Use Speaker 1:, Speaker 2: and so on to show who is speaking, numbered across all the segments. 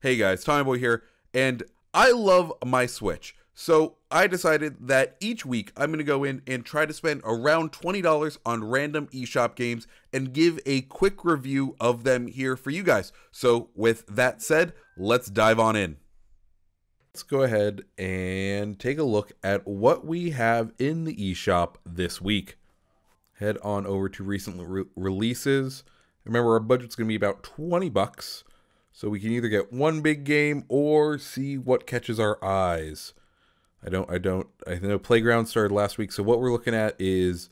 Speaker 1: Hey guys, Tommy Boy here, and I love my Switch. So I decided that each week I'm going to go in and try to spend around $20 on random eShop games and give a quick review of them here for you guys. So with that said, let's dive on in. Let's go ahead and take a look at what we have in the eShop this week. Head on over to recent releases. Remember, our budget's going to be about 20 bucks. So we can either get one big game or see what catches our eyes. I know Playground started last week, so what we're looking at is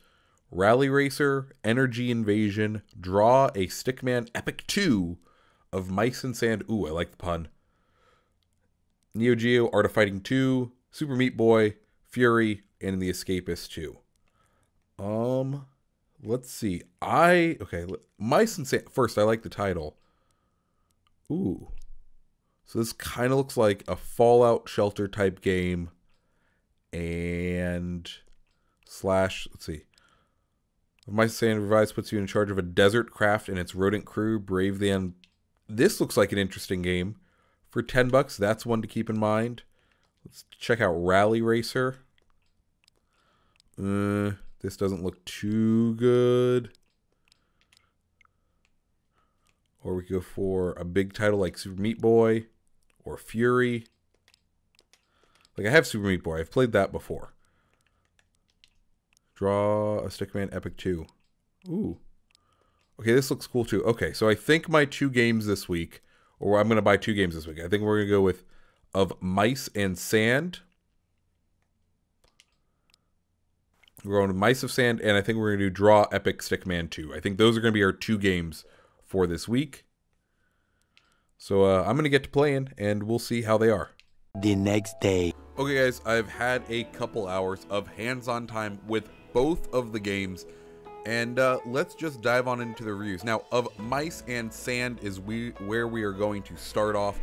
Speaker 1: Rally Racer, Energy Invasion, Draw a Stickman Epic 2 of Mice and Sand. Ooh, I like the pun. Neo Geo, Art of Fighting 2, Super Meat Boy, Fury, and The Escapist 2. Let's see. Mice and Sand. First, I like the title. Ooh. So this kind of looks like a Fallout Shelter type game. And let's see. My Sand Revised puts you in charge of a desert craft and its rodent crew. Brave the End. This looks like an interesting game. For 10 bucks, that's one to keep in mind. Let's check out Rally Racer. This doesn't look too good. Or we could go for a big title like Super Meat Boy or Fury. Like, I have Super Meat Boy. I've played that before. Draw a Stickman Epic 2. Ooh. Okay, this looks cool too. Okay, so I think my two games this week, or I'm going to buy two games this week. I think we're going to go with of Mice and Sand. We're going to Mice of Sand, and I think we're going to do Draw Epic Stickman 2. I think those are going to be our two games for this week. So I'm going to get to playing, and we'll see how they are.
Speaker 2: The next day.
Speaker 1: Okay guys, I've had a couple hours of hands-on time with both of the games, and let's just dive on into the reviews. Now, of Mice and Sand is where we are going to start off,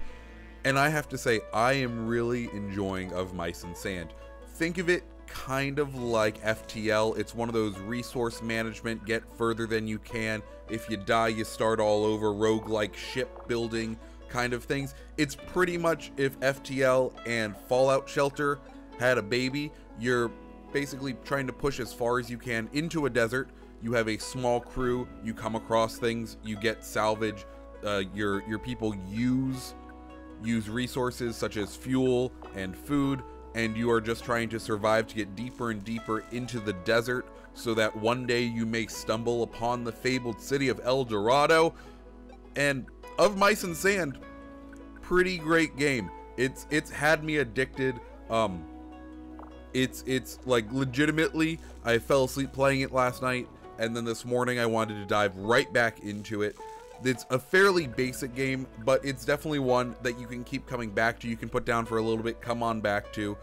Speaker 1: and I have to say, I am really enjoying of Mice and Sand. Think of it kind of like FTL. It's one of those resource management, get further than you can. If you die, you start all over, roguelike ship building kind of things. It's pretty much if FTL and Fallout Shelter had a baby. You're basically trying to push as far as you can into a desert. You have a small crew, you come across things, you get salvage, your people use resources such as fuel and food, and you are just trying to survive to get deeper and deeper into the desert so that one day you may stumble upon the fabled city of El Dorado. And of Mice and Sand, pretty great game. It's had me addicted. It's like legitimately, I fell asleep playing it last night, and then this morning I wanted to dive right back into it. It's a fairly basic game, but it's definitely one that you can keep coming back to. You can put down for a little bit, come on back to.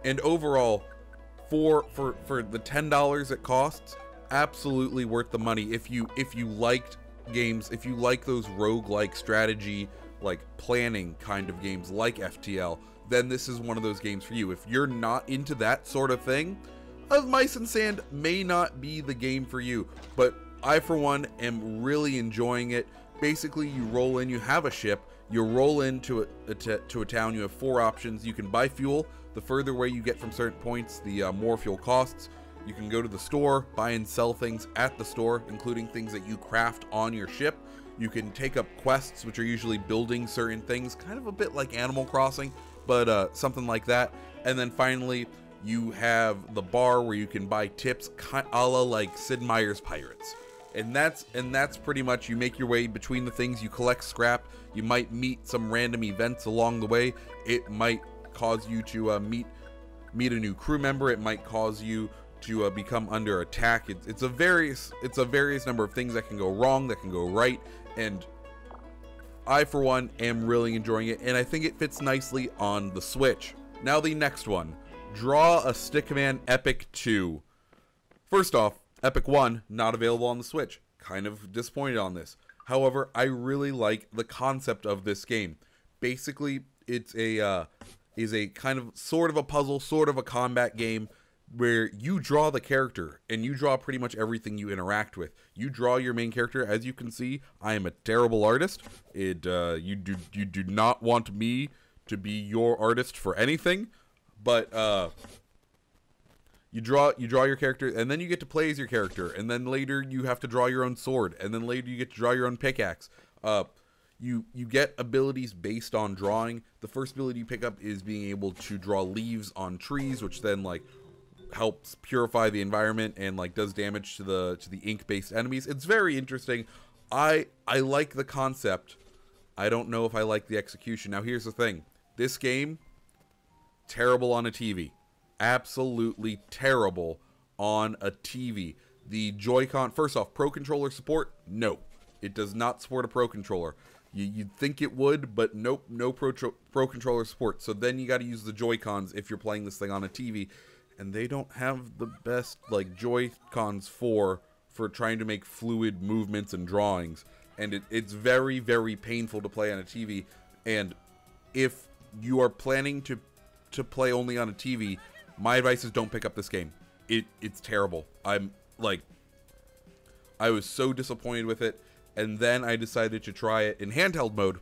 Speaker 1: And overall, for the $10 it costs, absolutely worth the money. If you liked games, if you like those roguelike strategy, like planning kind of games like FTL, then this is one of those games for you. If you're not into that sort of thing, of Mice and Sand may not be the game for you, but I, for one, am really enjoying it. Basically, you roll in, you have a ship, you roll into a town, you have four options. You can buy fuel. The further away you get from certain points, the more fuel costs. You can go to the store, buy and sell things at the store, including things that you craft on your ship. You can take up quests, which are usually building certain things, kind of a bit like Animal Crossing, but something like that. And then finally, you have the bar where you can buy tips, a la like Sid Meier's Pirates. And that's pretty much, you make your way between the things, you collect scrap, you might meet some random events along the way. It might cause you to meet a new crew member, it might cause you to become under attack. It's a various number of things that can go wrong, that can go right, and I, for one, am really enjoying it, and I think it fits nicely on the Switch. Now the next one, Draw a Stickman Epic 2. First off, Epic 1, not available on the Switch. Kind of disappointed on this. However, I really like the concept of this game. Basically, it's a kind of sort of a puzzle, sort of a combat game where you draw the character and you draw pretty much everything you interact with. You draw your main character. As you can see, I am a terrible artist. You do not want me to be your artist for anything, but you draw your character, and then you get to play as your character, and then later you have to draw your own sword, and then later you get to draw your own pickaxe. You get abilities based on drawing. The first ability you pick up is being able to draw leaves on trees, which then like helps purify the environment and like does damage to the ink-based enemies. It's very interesting. I like the concept. I don't know if I like the execution. Now here's the thing. This game, terrible on a TV. Absolutely terrible on a TV. The Joy-Con, first off, Pro Controller support? No. It does not support a Pro Controller. You'd think it would, but nope, no Pro Controller support. So then you got to use the Joy-Cons if you're playing this thing on a TV. And they don't have the best like Joy-Cons for trying to make fluid movements and drawings. And it's very, very painful to play on a TV. And if you are planning to play only on a TV, my advice is don't pick up this game. It's terrible. I was so disappointed with it, and then I decided to try it in handheld mode.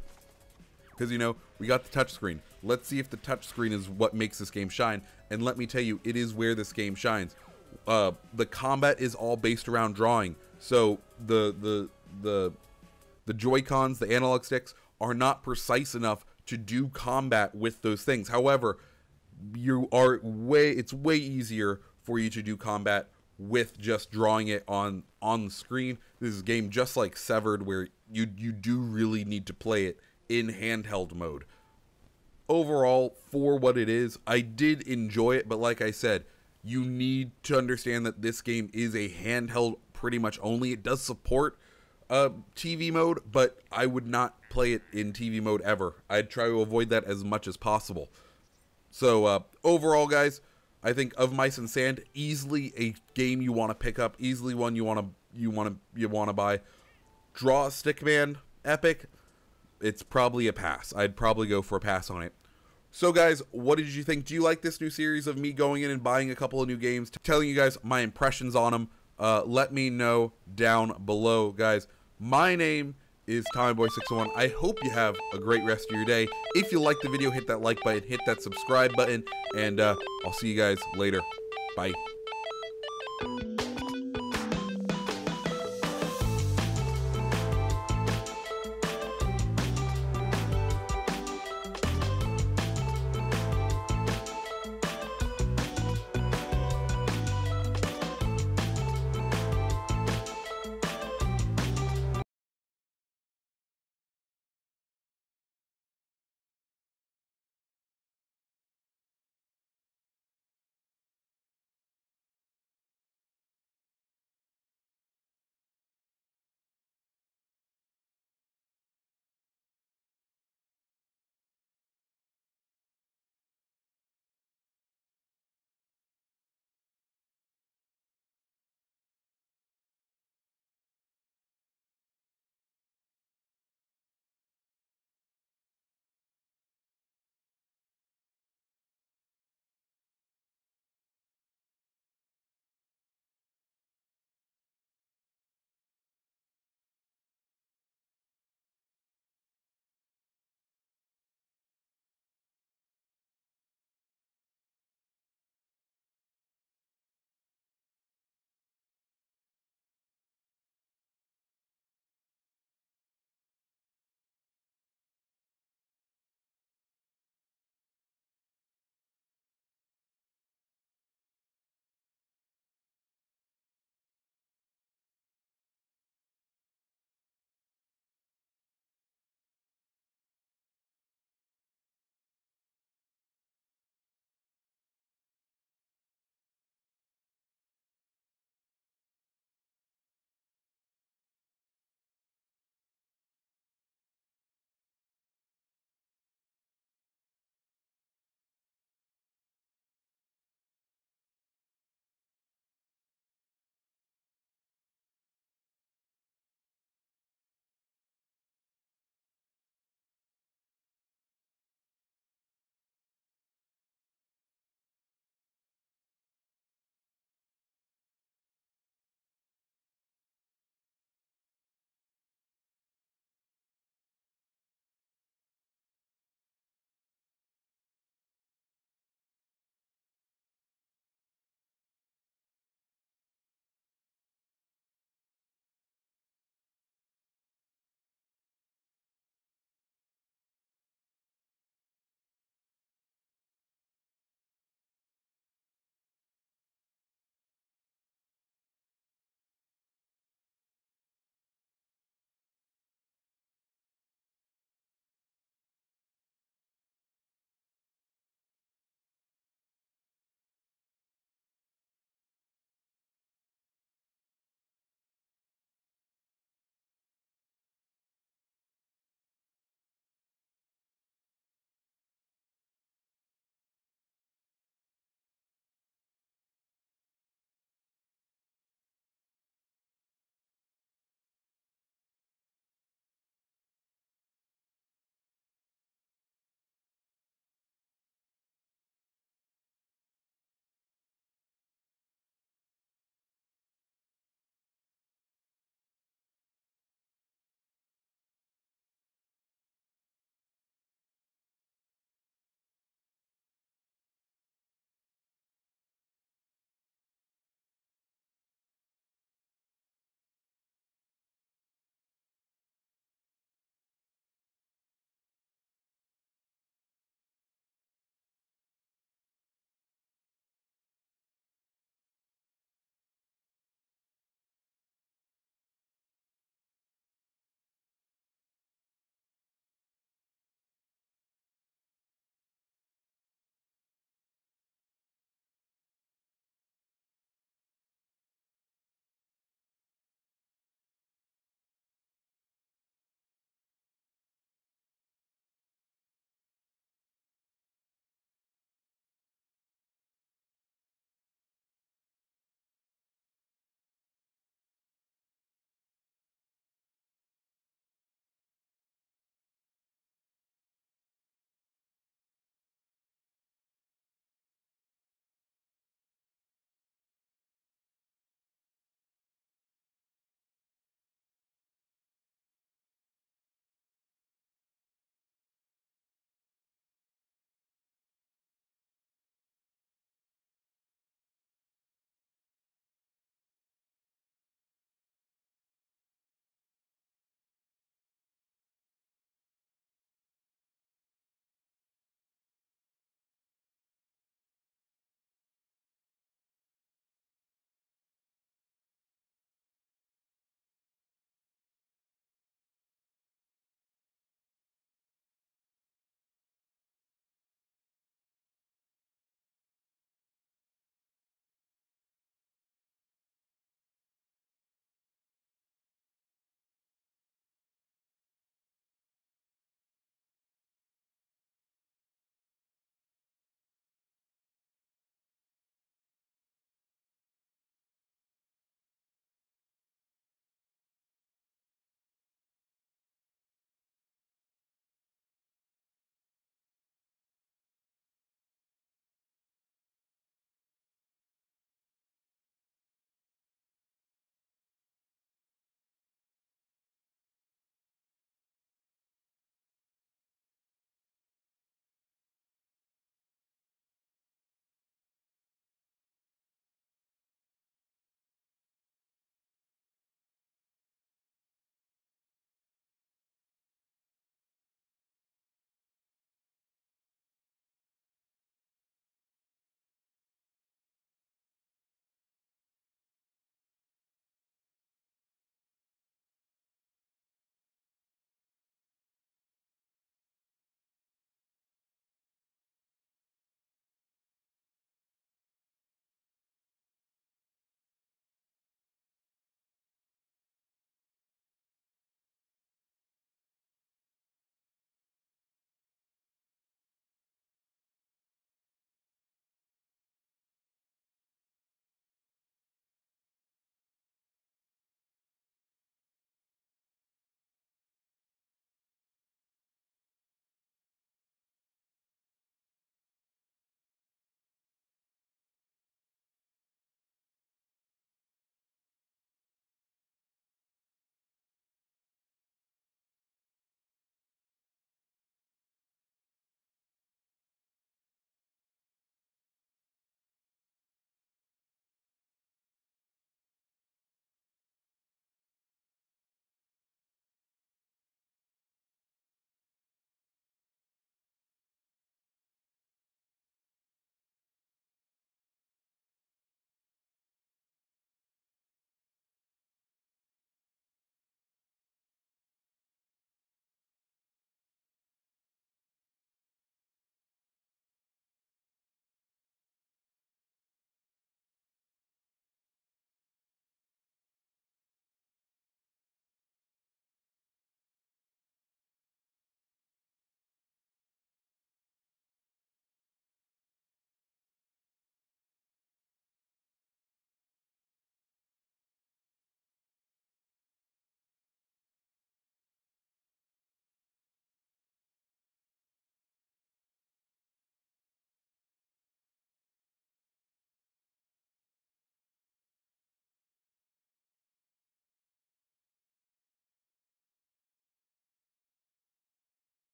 Speaker 1: Because, you know, we got the touchscreen. Let's see if the touchscreen is what makes this game shine. And let me tell you, it is where this game shines. The combat is all based around drawing. So the Joy-Cons, the analog sticks, are not precise enough to do combat with those things. However, it's way easier for you to do combat with just drawing it on the screen. This is a game just like Severed, where you do really need to play it in handheld mode. Overall, for what it is, I did enjoy it, but like I said, you need to understand that this game is a handheld pretty much only. It does support TV mode, but I would not play it in TV mode ever. I'd try to avoid that as much as possible. So overall, guys, I think Of Mice and Sand, easily a game you want to pick up, easily one you want to buy. Draw Stickman Epic, it's probably a pass. I'd probably go for a pass on it. So guys, what did you think? Do you like this new series of me going in and buying a couple of new games, telling you guys my impressions on them? Let me know down below, guys. My name is TommyBoy601. I hope you have a great rest of your day. If you liked the video, hit that like button, hit that subscribe button, and I'll see you guys later. Bye.